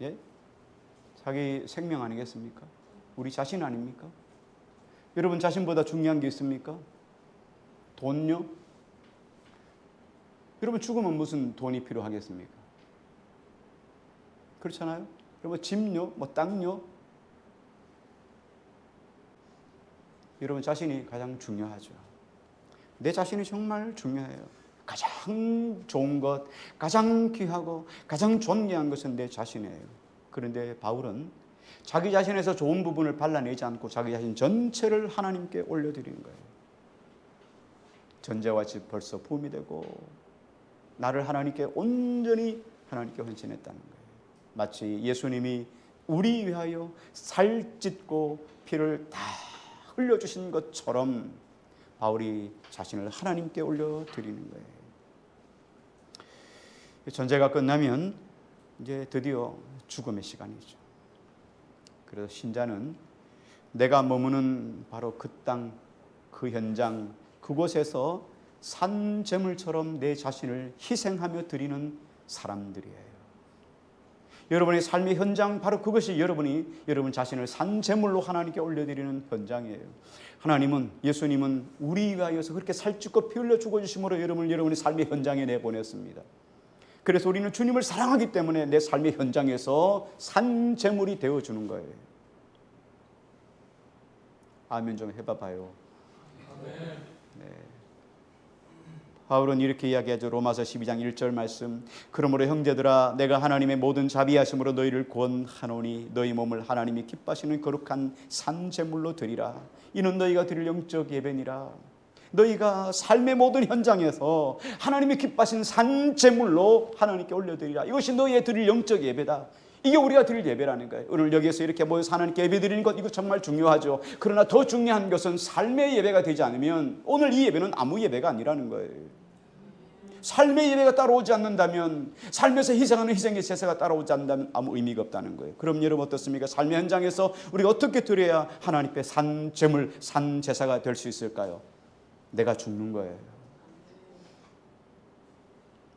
예? 자기 생명 아니겠습니까? 우리 자신 아닙니까? 여러분 자신보다 중요한 게 있습니까? 돈요? 여러분 죽으면 무슨 돈이 필요하겠습니까? 그렇잖아요? 여러분 집요? 뭐 땅요? 여러분 자신이 가장 중요하죠. 내 자신이 정말 중요해요. 가장 좋은 것, 가장 귀하고 가장 존귀한 것은 내 자신이에요. 그런데 바울은 자기 자신에서 좋은 부분을 발라내지 않고 자기 자신 전체를 하나님께 올려드리는 거예요. 전제와 집 벌써 부음이 되고 나를 하나님께 온전히 하나님께 헌신했다는 거예요. 마치 예수님이 우리 위하여 살찢고 피를 다 흘려주신 것처럼 바울이 자신을 하나님께 올려드리는 거예요. 전제가 끝나면 이제 드디어 죽음의 시간이죠. 그래서 신자는 내가 머무는 바로 그 땅, 그 현장, 그곳에서 산 제물처럼 내 자신을 희생하며 드리는 사람들이에요. 여러분의 삶의 현장, 바로 그것이 여러분 자신을 산 제물로 하나님께 올려드리는 현장이에요. 하나님은, 예수님은 우리 위하여서 그렇게 살찌고 피 흘려 죽어주심으로 여러분의 삶의 현장에 내보냈습니다. 그래서 우리는 주님을 사랑하기 때문에 내 삶의 현장에서 산 제물이 되어주는 거예요. 아멘 좀 해봐봐요. 네. 바울은 이렇게 이야기하죠. 로마서 12장 1절 말씀. 그러므로 형제들아 내가 하나님의 모든 자비하심으로 너희를 구원하노니 너희 몸을 하나님이 기뻐하시는 거룩한 산 제물로 드리라. 이는 너희가 드릴 영적 예배니라. 너희가 삶의 모든 현장에서 하나님이 기뻐하시는 산 제물로 하나님께 올려드리라. 이것이 너희의 드릴 영적 예배다. 이게 우리가 드릴 예배라는 거예요. 오늘 여기에서 이렇게 모여서 하나님께 예배 드리는 것, 이거 정말 중요하죠. 그러나 더 중요한 것은 삶의 예배가 되지 않으면 오늘 이 예배는 아무 예배가 아니라는 거예요. 삶의 예배가 따라오지 않는다면, 삶에서 희생하는 희생의 제사가 따라오지 않는다면 아무 의미가 없다는 거예요. 그럼 여러분 어떻습니까? 삶의 현장에서 우리가 어떻게 드려야 하나님께 산 제물, 산 제사가 될 수 있을까요? 내가 죽는 거예요.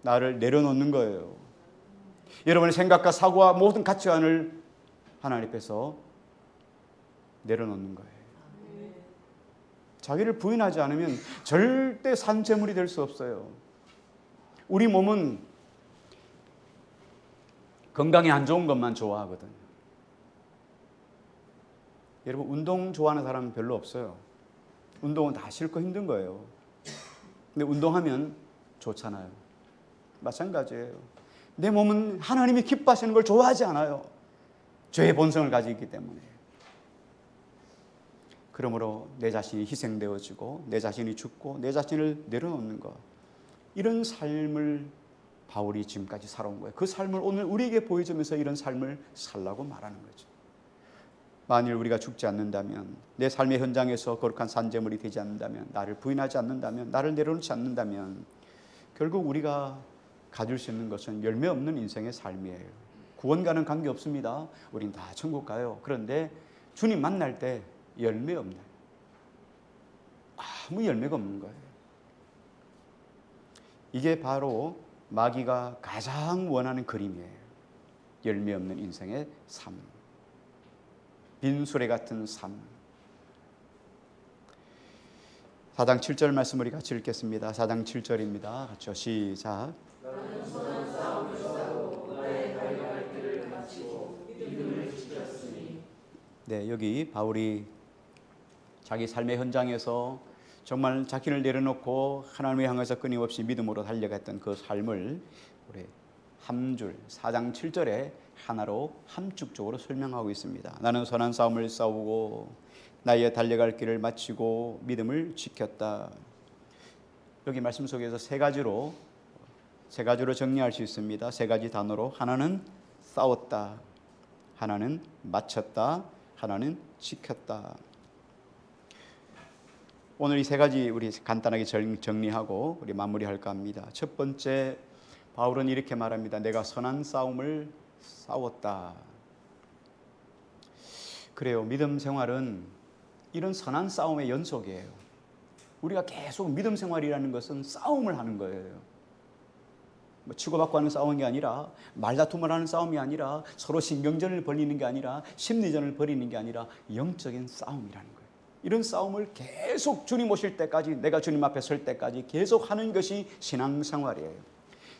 나를 내려놓는 거예요. 여러분의 생각과 사고와 모든 가치관을 하나님 앞에서 내려놓는 거예요. 자기를 부인하지 않으면 절대 산 제물이 될 수 없어요. 우리 몸은 건강에 안 좋은 것만 좋아하거든요. 여러분 운동 좋아하는 사람은 별로 없어요. 운동은 다 싫고 힘든 거예요. 근데 운동하면 좋잖아요. 마찬가지예요. 내 몸은 하나님이 기뻐하시는 걸 좋아하지 않아요. 죄의 본성을 가지고 있기 때문에. 그러므로 내 자신이 희생되어지고 내 자신이 죽고 내 자신을 내려놓는 것, 이런 삶을 바울이 지금까지 살아온 거예요. 그 삶을 오늘 우리에게 보여주면서 이런 삶을 살라고 말하는 거죠. 만일 우리가 죽지 않는다면, 내 삶의 현장에서 거룩한 산제물이 되지 않는다면, 나를 부인하지 않는다면, 나를 내려놓지 않는다면 결국 우리가 가질 수 있는 것은 열매 없는 인생의 삶이에요. 구원과는 관계없습니다. 우린 다 천국 가요. 그런데 주님 만날 때 열매 없네. 아무 열매가 없는 거예요. 이게 바로 마귀가 가장 원하는 그림이에요. 열매 없는 인생의 삶, 빈수레 같은 삶. 4장 7절 말씀 우리 같이 읽겠습니다. 4장 7절입니다. 같이 시작. 네, 여기 바울이 자기 삶의 현장에서 정말 자신을 내려놓고 하나님을 향해서 끊임없이 믿음으로 달려갔던 그 삶을 우리 한 줄 4장 7절에 하나로 함축적으로 설명하고 있습니다. 나는 선한 싸움을 싸우고 나의 달려갈 길을 마치고 믿음을 지켰다. 여기 말씀 속에서 세 가지로 정리할 수 있습니다. 세 가지 단어로. 하나는 싸웠다, 하나는 마쳤다, 하나는 지켰다. 오늘 이 세 가지 우리 간단하게 정리하고 우리 마무리할까 합니다. 첫 번째, 바울은 이렇게 말합니다. 내가 선한 싸움을 싸웠다. 그래요. 믿음 생활은 이런 선한 싸움의 연속이에요. 우리가 계속 믿음 생활이라는 것은 싸움을 하는 거예요. 뭐 치고받고 하는 싸움이 아니라, 말다툼을 하는 싸움이 아니라, 서로 신경전을 벌이는 게 아니라, 심리전을 벌이는 게 아니라 영적인 싸움이라는 거예요. 이런 싸움을 계속 주님 오실 때까지, 내가 주님 앞에 설 때까지 계속 하는 것이 신앙생활이에요.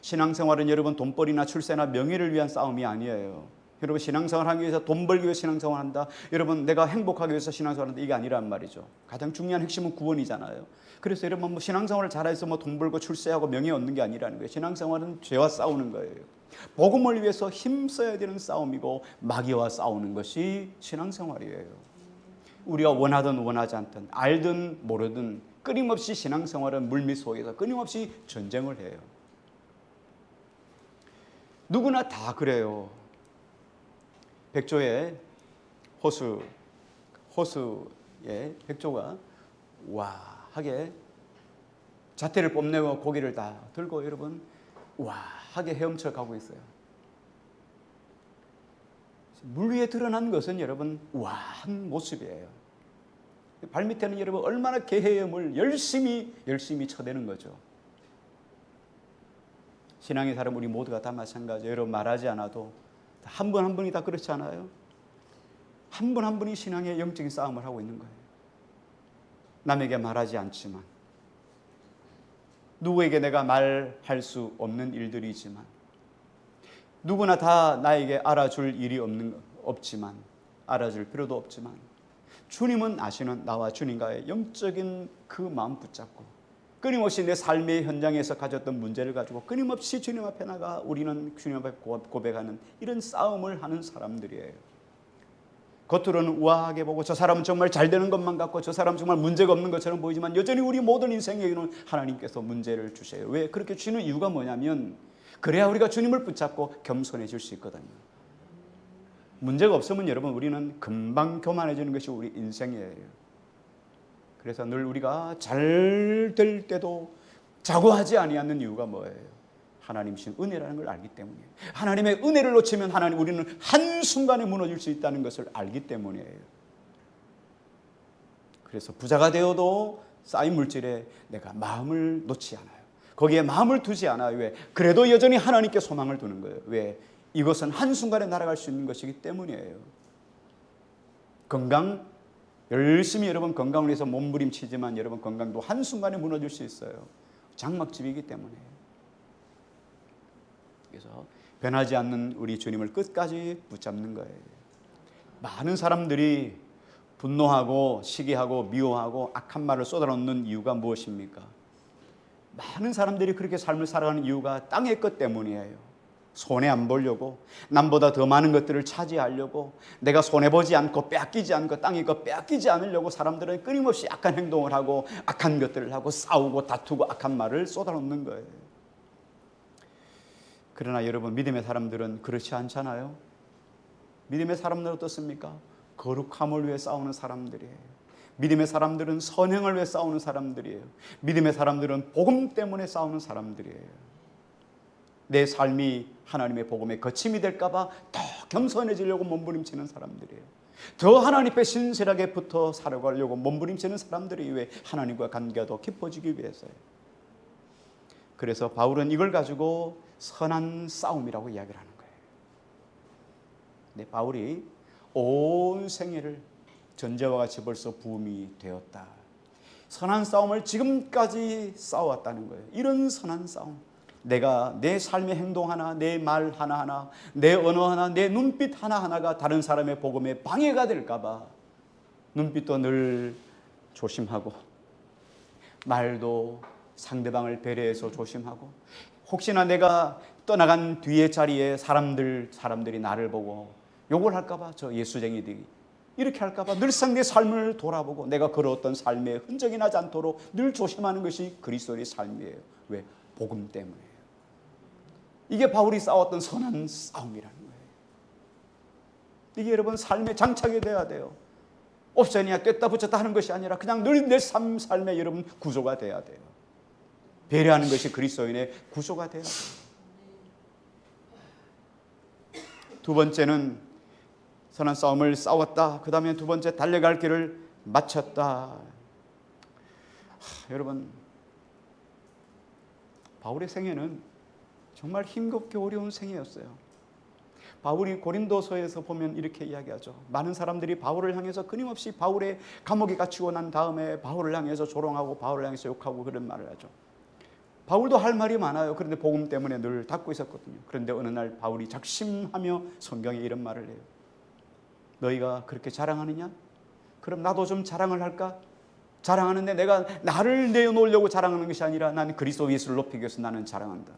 신앙생활은 여러분 돈벌이나 출세나 명예를 위한 싸움이 아니에요. 여러분 신앙생활하기 위해서 돈 벌기 위해서 신앙생활한다, 여러분 내가 행복하기 위해서 신앙생활한다, 이게 아니란 말이죠. 가장 중요한 핵심은 구원이잖아요. 그래서 여러분 뭐 신앙생활을 잘해서 뭐 돈 벌고 출세하고 명예 얻는 게 아니라는 거예요. 신앙생활은 죄와 싸우는 거예요. 복음을 위해서 힘써야 되는 싸움이고 마귀와 싸우는 것이 신앙생활이에요. 우리가 원하든 원하지 않든, 알든 모르든 끊임없이 신앙생활은 물밑 속에서 끊임없이 전쟁을 해요. 누구나 다 그래요. 백조의 호수의 백조가 우아하게 잣대를 뽐내고 고기를 다 들고 여러분 우아하게 헤엄쳐 가고 있어요. 물 위에 드러난 것은 여러분 우아한 모습이에요. 발밑에는 여러분 얼마나 개헤엄을 열심히 쳐대는 거죠. 신앙의 사람 우리 모두가 다 마찬가지예요. 여러분 말하지 않아도 한 분 한 분이 다 그렇지 않아요? 한 분 한 분이 신앙의 영적인 싸움을 하고 있는 거예요. 남에게 말하지 않지만, 누구에게 내가 말할 수 없는 일들이지만, 누구나 다 나에게 알아줄 일이 없지만, 알아줄 필요도 없지만, 주님은 아시는 나와 주님과의 영적인 그 마음 붙잡고 끊임없이 내 삶의 현장에서 가졌던 문제를 가지고 끊임없이 주님 앞에 나가 우리는 주님 앞에 고백하는 이런 싸움을 하는 사람들이에요. 겉으로는 우아하게 보고 저 사람은 정말 잘 되는 것만 같고 저 사람은 정말 문제가 없는 것처럼 보이지만 여전히 우리 모든 인생에는 하나님께서 문제를 주셔요. 왜 그렇게 주시는 이유가 뭐냐면, 그래야 우리가 주님을 붙잡고 겸손해질 수 있거든요. 문제가 없으면 여러분 우리는 금방 교만해지는 것이 우리 인생이에요. 그래서 늘 우리가 잘 될 때도 자고하지 아니하는 이유가 뭐예요? 하나님이신 은혜라는 걸 알기 때문이에요. 하나님의 은혜를 놓치면 우리는 한순간에 무너질 수 있다는 것을 알기 때문이에요. 그래서 부자가 되어도 쌓인 물질에 내가 마음을 놓지 않아요. 거기에 마음을 두지 않아요. 왜? 그래도 여전히 하나님께 소망을 두는 거예요. 왜? 이것은 한순간에 날아갈 수 있는 것이기 때문이에요. 건강, 열심히 여러분 건강을 위해서 몸부림치지만 여러분 건강도 한순간에 무너질 수 있어요. 장막집이기 때문에. 그래서 변하지 않는 우리 주님을 끝까지 붙잡는 거예요. 많은 사람들이 분노하고 시기하고 미워하고 악한 말을 쏟아놓는 이유가 무엇입니까? 많은 사람들이 그렇게 삶을 살아가는 이유가 땅의 것 때문이에요. 손해 안 보려고, 남보다 더 많은 것들을 차지하려고, 내가 손해보지 않고 빼앗기지 않고 땅의 것 빼앗기지 않으려고 사람들은 끊임없이 악한 행동을 하고 악한 것들을 하고 싸우고 다투고 악한 말을 쏟아놓는 거예요. 그러나 여러분 믿음의 사람들은 그렇지 않잖아요. 믿음의 사람들은 어떻습니까? 거룩함을 위해 싸우는 사람들이에요. 믿음의 사람들은 선행을 위해 싸우는 사람들이에요. 믿음의 사람들은 복음 때문에 싸우는 사람들이에요. 내 삶이 하나님의 복음의 거침이 될까 봐 더 겸손해지려고 몸부림치는 사람들이에요. 더 하나님 앞에 신실하게 붙어 살아가려고 몸부림치는 사람들이 왜 하나님과 관계가 더 깊어지기 위해서예요. 그래서 바울은 이걸 가지고 선한 싸움이라고 이야기를 하는 거예요. 네, 바울이 온 생애를 전제와 같이 벌써 부음이 되었다. 선한 싸움을 지금까지 싸워왔다는 거예요. 이런 선한 싸움. 내가 내 삶의 행동 하나, 내 말 하나하나, 내 언어 하나, 내 눈빛 하나하나가 다른 사람의 복음에 방해가 될까 봐 눈빛도 늘 조심하고 말도 상대방을 배려해서 조심하고 혹시나 내가 떠나간 뒤의 자리에 사람들이 나를 보고 욕을 할까 봐 저 예수쟁이들이 이렇게 할까 봐 늘상 내 삶을 돌아보고 내가 걸어왔던 삶의 흔적이 나지 않도록 늘 조심하는 것이 그리스도의 삶이에요. 왜? 복음 때문에요. 이게 바울이 싸웠던 선한 싸움이라는 거예요. 이게 여러분 삶의 장착이 돼야 돼요. 옵션이야 뗐다 붙였다 하는 것이 아니라 그냥 늘 내 삶의 여러분 구조가 돼야 돼요. 배려하는 것이 그리스도인의 구조가 돼야 돼요. 두 번째는 선한 싸움을 싸웠다. 그 다음에 두 번째 달려갈 길을 마쳤다. 여러분 바울의 생애는 정말 힘겹게 어려운 생애였어요. 바울이 고린도서에서 보면 이렇게 이야기하죠. 많은 사람들이 바울을 향해서 끊임없이 바울의 감옥에 갇히고 난 다음에 바울을 향해서 조롱하고 바울을 향해서 욕하고 그런 말을 하죠. 바울도 할 말이 많아요. 그런데 복음 때문에 늘 닫고 있었거든요. 그런데 어느 날 바울이 작심하며 성경에 이런 말을 해요. 너희가 그렇게 자랑하느냐? 그럼 나도 좀 자랑을 할까? 자랑하는데 내가 나를 내어놓으려고 자랑하는 것이 아니라 나는 그리스도 예수를 높이기 위해서 나는 자랑한다.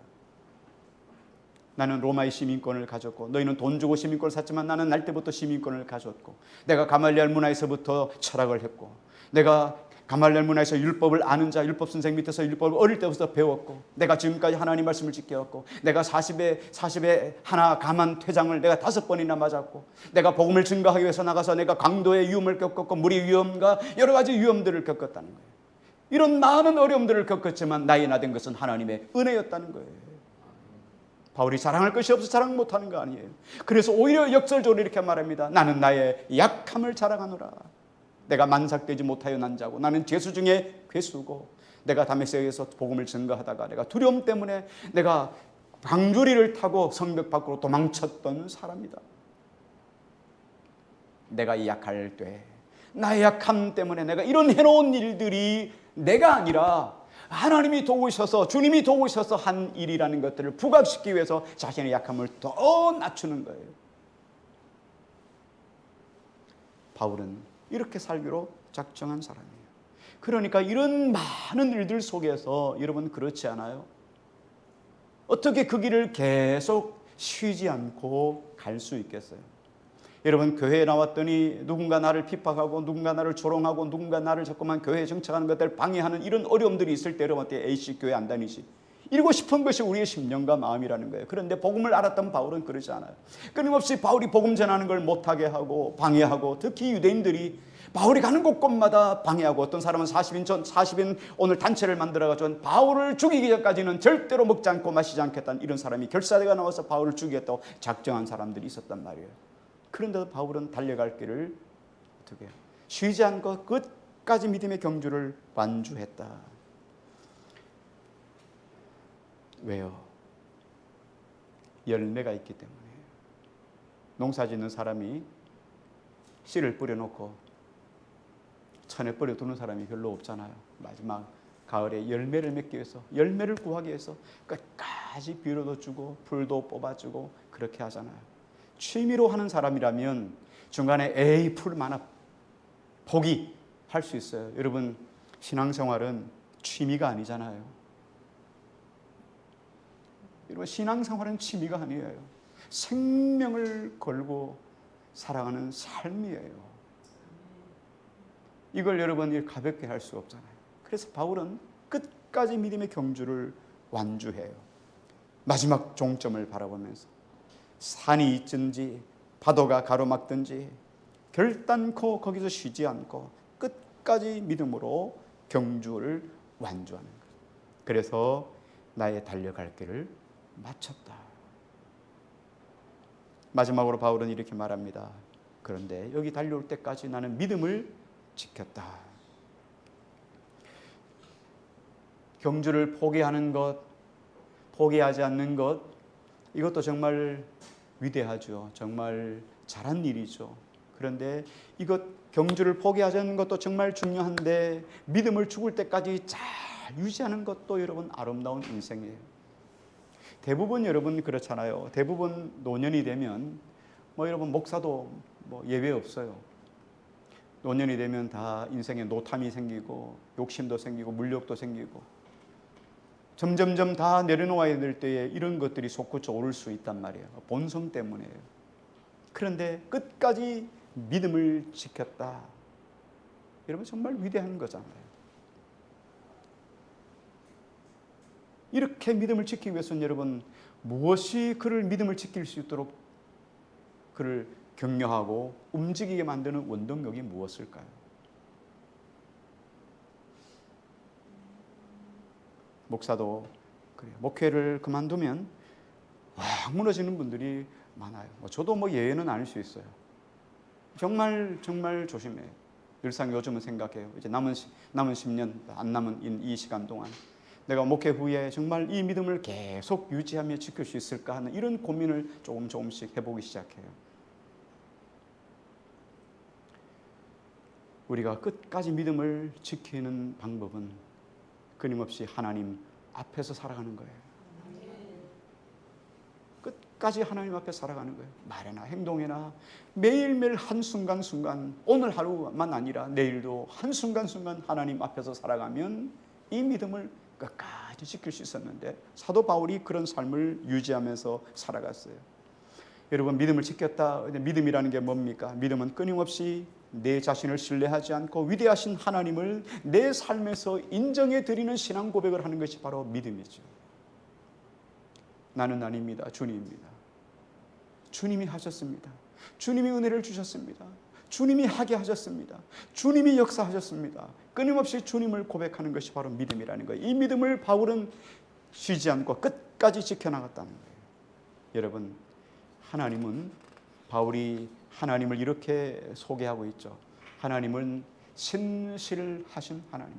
나는 로마의 시민권을 가졌고 너희는 돈 주고 시민권을 샀지만 나는 날 때부터 시민권을 가졌고 내가 가말리엘 문화에서부터 철학을 했고 내가 가말리엘 문화에서 율법을 아는 자 율법 선생 밑에서 율법을 어릴 때부터 배웠고 내가 지금까지 하나님 말씀을 지켜왔고 내가 40에 하나 감한 퇴장을 내가 5번이나 맞았고 내가 복음을 증거하기 위해서 나가서 내가 강도의 위험을 겪었고 물의 위험과 여러 가지 위험들을 겪었다는 거예요. 이런 많은 어려움들을 겪었지만 나의 나된 것은 하나님의 은혜였다는 거예요. 바울이 자랑할 것이 없어 자랑 못하는 거 아니에요. 그래서 오히려 역설적으로 이렇게 말합니다. 나는 나의 약함을 자랑하노라. 내가 만삭되지 못하여 난 자고 나는 죄수 중에 괴수고 내가 다메섹에서 복음을 증거하다가 내가 두려움 때문에 내가 방주리를 타고 성벽 밖으로 도망쳤던 사람이다. 내가 약할 때 나의 약함 때문에 내가 이런 해놓은 일들이 내가 아니라 하나님이 도우셔서 주님이 도우셔서 한 일이라는 것들을 부각시키기 위해서 자신의 약함을 더 낮추는 거예요. 바울은 이렇게 살기로 작정한 사람이에요. 그러니까 이런 많은 일들 속에서 여러분 그렇지 않아요? 어떻게 그 길을 계속 쉬지 않고 갈 수 있겠어요? 여러분 교회에 나왔더니 누군가 나를 핍박하고 누군가 나를 조롱하고 누군가 나를 자꾸만 교회에 정착하는 것들을 방해하는 이런 어려움들이 있을 때 여러분한테 A씨 교회 안 다니지 이러고 싶은 것이 우리의 심령과 마음이라는 거예요. 그런데 복음을 알았던 바울은 그러지 않아요. 끊임없이 바울이 복음 전하는 걸 못하게 하고 방해하고 특히 유대인들이 바울이 가는 곳곳마다 방해하고 어떤 사람은 40인 오늘 단체를 만들어가지고 바울을 죽이기 전까지는 절대로 먹지 않고 마시지 않겠다는 이런 사람이 결사대가 나와서 바울을 죽이겠다고 작정한 사람들이 있었단 말이에요. 그런데도 바울은 달려갈 길을 어떻게 해요? 쉬지 않고 끝까지 믿음의 경주를 완주했다. 왜요? 열매가 있기 때문에. 농사 짓는 사람이 씨를 뿌려놓고 천에 뿌려두는 사람이 별로 없잖아요. 마지막 가을에 열매를 맺기 위해서 열매를 구하기 위해서 끝까지 비료도 주고 풀도 뽑아주고 그렇게 하잖아요. 취미로 하는 사람이라면 중간에 에이 풀 많아 포기할 수 있어요. 여러분 신앙생활은 취미가 아니잖아요. 여러분 신앙생활은 취미가 아니에요. 생명을 걸고 살아가는 삶이에요. 이걸 여러분이 가볍게 할 수 없잖아요. 그래서 바울은 끝까지 믿음의 경주를 완주해요. 마지막 종점을 바라보면서 산이 있든지 파도가 가로막든지 결단코 거기서 쉬지 않고 끝까지 믿음으로 경주를 완주하는 거예요. 그래서 나의 달려갈 길을 마쳤다. 마지막으로 바울은 이렇게 말합니다. 그런데 여기 달려올 때까지 나는 믿음을 지켰다. 경주를 포기하는 것, 포기하지 않는 것, 이것도 정말 위대하죠. 정말 잘한 일이죠. 그런데 이것 경주를 포기하지 않는 것도 정말 중요한데 믿음을 죽을 때까지 잘 유지하는 것도 여러분 아름다운 인생이에요. 대부분 여러분 그렇잖아요. 대부분 노년이 되면 여러분 목사도 예외 없어요. 노년이 되면 다 인생에 노탐이 생기고 욕심도 생기고 물욕도 생기고 점점점 다 내려놓아야 될 때에 이런 것들이 솟구쳐 오를 수 있단 말이에요. 본성 때문에요. 그런데 끝까지 믿음을 지켰다. 여러분 정말 위대한 거잖아요. 이렇게 믿음을 지키기 위해서는 여러분 무엇이 그를 믿음을 지킬 수 있도록 그를 격려하고 움직이게 만드는 원동력이 무엇일까요? 목사도 그래요. 목회를 그만두면 확 무너지는 분들이 많아요. 저도 예외는 아닐 수 있어요. 정말 조심해요. 늘상 요즘은 생각해요. 이제 남은 10년, 안 남은 이 시간 동안 내가 목회 후에 정말 이 믿음을 계속 유지하며 지킬 수 있을까 하는 이런 고민을 조금씩 해보기 시작해요. 우리가 끝까지 믿음을 지키는 방법은 끊임없이 하나님 앞에서 살아가는 거예요. 끝까지 하나님 앞에 살아가는 거예요. 말이나 행동이나 매일매일 한순간순간, 오늘 하루만 아니라 내일도 한순간순간 하나님 앞에서 살아가면 이 믿음을 끝까지 지킬 수 있었는데 사도 바울이 그런 삶을 유지하면서 살아갔어요. 여러분 믿음을 지켰다. 믿음이라는 게 뭡니까? 믿음은 끊임없이 내 자신을 신뢰하지 않고 위대하신 하나님을 내 삶에서 인정해 드리는 신앙 고백을 하는 것이 바로 믿음이죠. 나는 아닙니다. 주님입니다. 주님이 하셨습니다. 주님이 은혜를 주셨습니다. 주님이 하게 하셨습니다. 주님이 역사하셨습니다. 끊임없이 주님을 고백하는 것이 바로 믿음이라는 거예요. 이 믿음을 바울은 쉬지 않고 끝까지 지켜나갔다는 거예요. 여러분, 하나님은 바울이 하나님을 이렇게 소개하고 있죠. 하나님은 신실하신 하나님,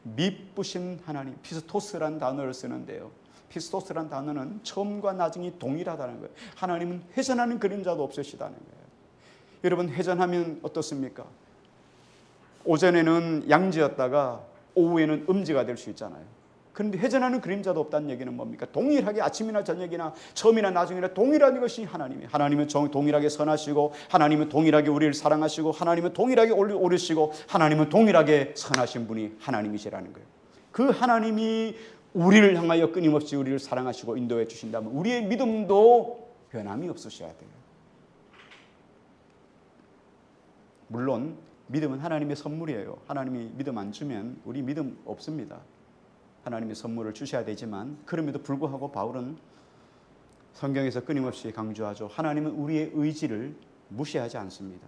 미쁘신 하나님, 피스토스란 단어를 쓰는데요. 피스토스란 단어는 처음과 나중이 동일하다는 거예요. 하나님은 회전하는 그림자도 없으시다는 거예요. 여러분 회전하면 어떻습니까? 오전에는 양지였다가 오후에는 음지가 될 수 있잖아요. 그런데 회전하는 그림자도 없다는 얘기는 뭡니까? 동일하게 아침이나 저녁이나 처음이나 나중이나 동일한 것이 하나님이에요. 하나님은 동일하게 선하시고 하나님은 동일하게 우리를 사랑하시고 하나님은 동일하게 오르시고 하나님은 동일하게 선하신 분이 하나님이시라는 거예요. 그 하나님이 우리를 향하여 끊임없이 우리를 사랑하시고 인도해 주신다면 우리의 믿음도 변함이 없으셔야 돼요. 물론 믿음은 하나님의 선물이에요. 하나님이 믿음 안 주면 우리 믿음 없습니다. 하나님의 선물을 주셔야 되지만 그럼에도 불구하고 바울은 성경에서 끊임없이 강조하죠. 하나님은 우리의 의지를 무시하지 않습니다.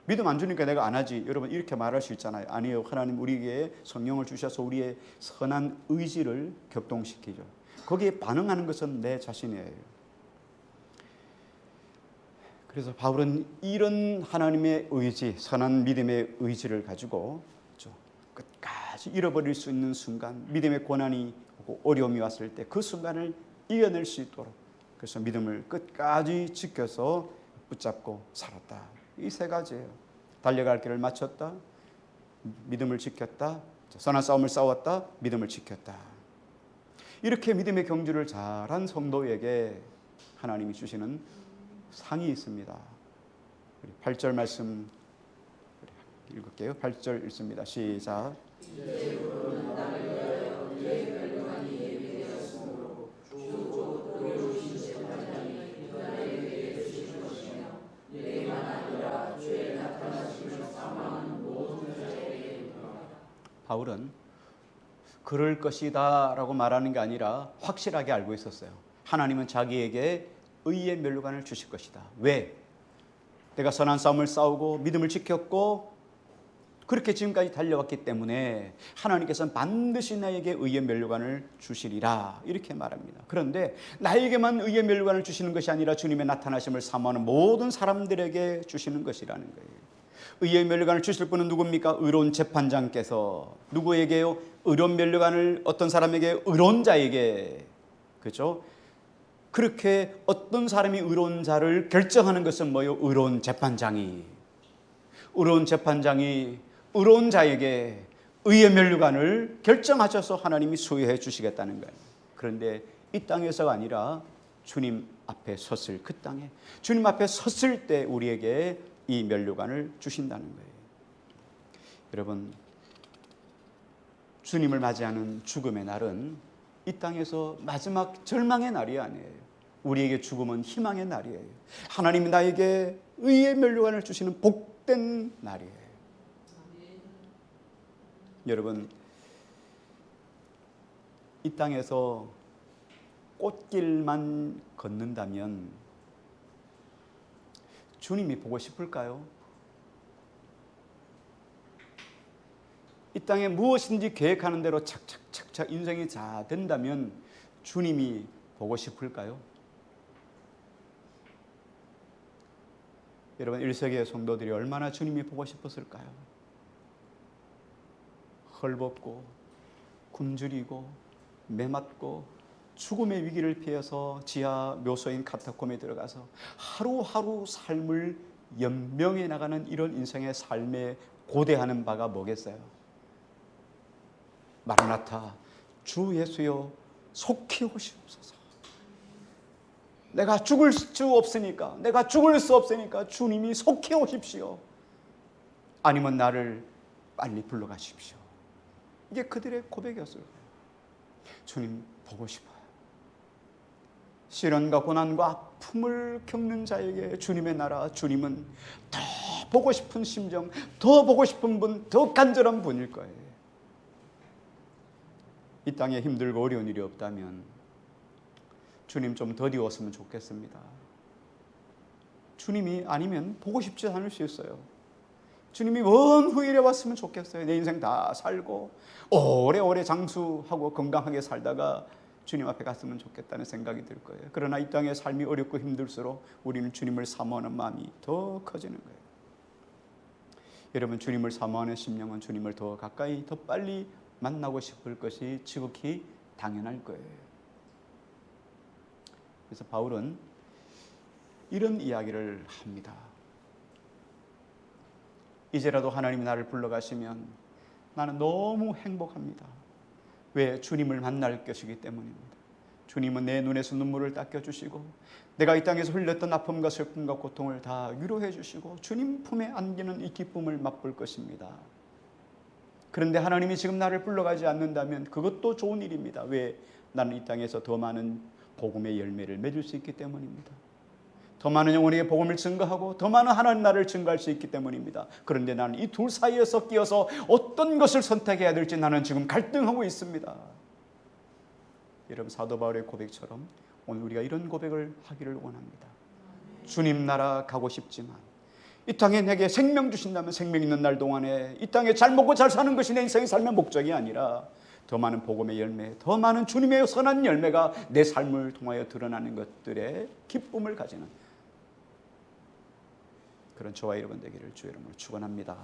믿음 안 주니까 내가 안 하지. 여러분 이렇게 말할 수 있잖아요. 아니에요. 하나님 우리에게 성령을 주셔서 우리의 선한 의지를 격동시키죠. 거기에 반응하는 것은 내 자신이에요. 그래서 바울은 이런 하나님의 의지, 선한 믿음의 의지를 가지고 끝까지 잃어버릴 수 있는 순간, 믿음의 고난이 오고 어려움이 왔을 때 그 순간을 이겨낼 수 있도록 그래서 믿음을 끝까지 지켜서 붙잡고 살았다. 이 세 가지예요. 달려갈 길을 마쳤다, 믿음을 지켰다, 선한 싸움을 싸웠다, 믿음을 지켰다. 이렇게 믿음의 경주를 잘한 성도에게 하나님이 주시는 상이 있습니다. 8절 말씀 읽을게요. 8절 읽습니다. 시작. 바울은 그럴 것이다 라고 말하는 게 아니라 확실하게 알고 있었어요. 하나님은 자기에게 의의 면류관을 주실 것이다. 왜? 내가 선한 싸움을 싸우고 믿음을 지켰고 그렇게 지금까지 달려왔기 때문에 하나님께서는 반드시 나에게 의의 면류관을 주시리라 이렇게 말합니다. 그런데 나에게만 의의 면류관을 주시는 것이 아니라 주님의 나타나심을 사모하는 모든 사람들에게 주시는 것이라는 거예요. 의의 면류관을 주실 분은 누굽니까? 의로운 재판장께서. 누구에게요? 의로운 면류관을 어떤 사람에게? 의로운 자에게. 그렇죠? 그렇게 어떤 사람이 의로운 자를 결정하는 것은 뭐요? 의로운 재판장이. 의로운 재판장이 의로운 자에게 의의 면류관을 결정하셔서 하나님이 수여해 주시겠다는 거예요. 그런데 이 땅에서가 아니라 주님 앞에 섰을 그 땅에, 주님 앞에 섰을 때 우리에게 이 면류관을 주신다는 거예요. 여러분, 주님을 맞이하는 죽음의 날은 이 땅에서 마지막 절망의 날이 아니에요. 우리에게 죽음은 희망의 날이에요. 하나님이 나에게 의의 면류관을 주시는 복된 날이에요. 여러분, 이 땅에서 꽃길만 걷는다면 주님이 보고 싶을까요? 이 땅에 무엇인지 계획하는 대로 착착착착 인생이 잘 된다면 주님이 보고 싶을까요? 여러분, 1세기의 성도들이 얼마나 주님이 보고 싶었을까요? 헐벗고 굶주리고 매맞고 죽음의 위기를 피해서 지하 묘소인 카타콤에 들어가서 하루하루 삶을 연명해 나가는 이런 인생의 삶에 고대하는 바가 뭐겠어요? 마라나타, 주 예수여 속히 오시옵소서. 내가 죽을 수 없으니까, 내가 죽을 수 없으니까 주님이 속히 오십시오. 아니면 나를 빨리 불러가십시오. 이게 그들의 고백이었을 거예요. 주님 보고 싶어요. 시련과 고난과 아픔을 겪는 자에게 주님의 나라, 주님은 더 보고 싶은 심정, 더 보고 싶은 분, 더 간절한 분일 거예요. 이 땅에 힘들고 어려운 일이 없다면 주님 좀 더디웠으면 좋겠습니다. 주님이 아니면 보고 싶지 않을 수 있어요. 주님이 먼 후일에 왔으면 좋겠어요. 내 인생 다 살고 오래오래 장수하고 건강하게 살다가 주님 앞에 갔으면 좋겠다는 생각이 들 거예요. 그러나 이 땅의 삶이 어렵고 힘들수록 우리는 주님을 사모하는 마음이 더 커지는 거예요. 여러분, 주님을 사모하는 심령은 주님을 더 가까이, 더 빨리 만나고 싶을 것이 지극히 당연할 거예요. 그래서 바울은 이런 이야기를 합니다. 이제라도 하나님이 나를 불러가시면 나는 너무 행복합니다. 왜? 주님을 만날 것이기 때문입니다. 주님은 내 눈에서 눈물을 닦여주시고 내가 이 땅에서 흘렸던 아픔과 슬픔과 고통을 다 위로해 주시고 주님 품에 안기는 이 기쁨을 맛볼 것입니다. 그런데 하나님이 지금 나를 불러가지 않는다면 그것도 좋은 일입니다. 왜? 나는 이 땅에서 더 많은 복음의 열매를 맺을 수 있기 때문입니다. 더 많은 영혼에게 복음을 증거하고 더 많은 하나님 나라를 증거할 수 있기 때문입니다. 그런데 나는 이 둘 사이에서 끼어서 어떤 것을 선택해야 될지 나는 지금 갈등하고 있습니다. 여러분, 사도 바울의 고백처럼 오늘 우리가 이런 고백을 하기를 원합니다. 주님 나라 가고 싶지만 이 땅에 내게 생명 주신다면 생명 있는 날 동안에 이 땅에 잘 먹고 잘 사는 것이 내 인생의 삶의 목적이 아니라 더 많은 복음의 열매, 더 많은 주님의 선한 열매가 내 삶을 통하여 드러나는 것들의 기쁨을 가지는 그런 저와 여러분 되기를 주의 이름으로 축원합니다.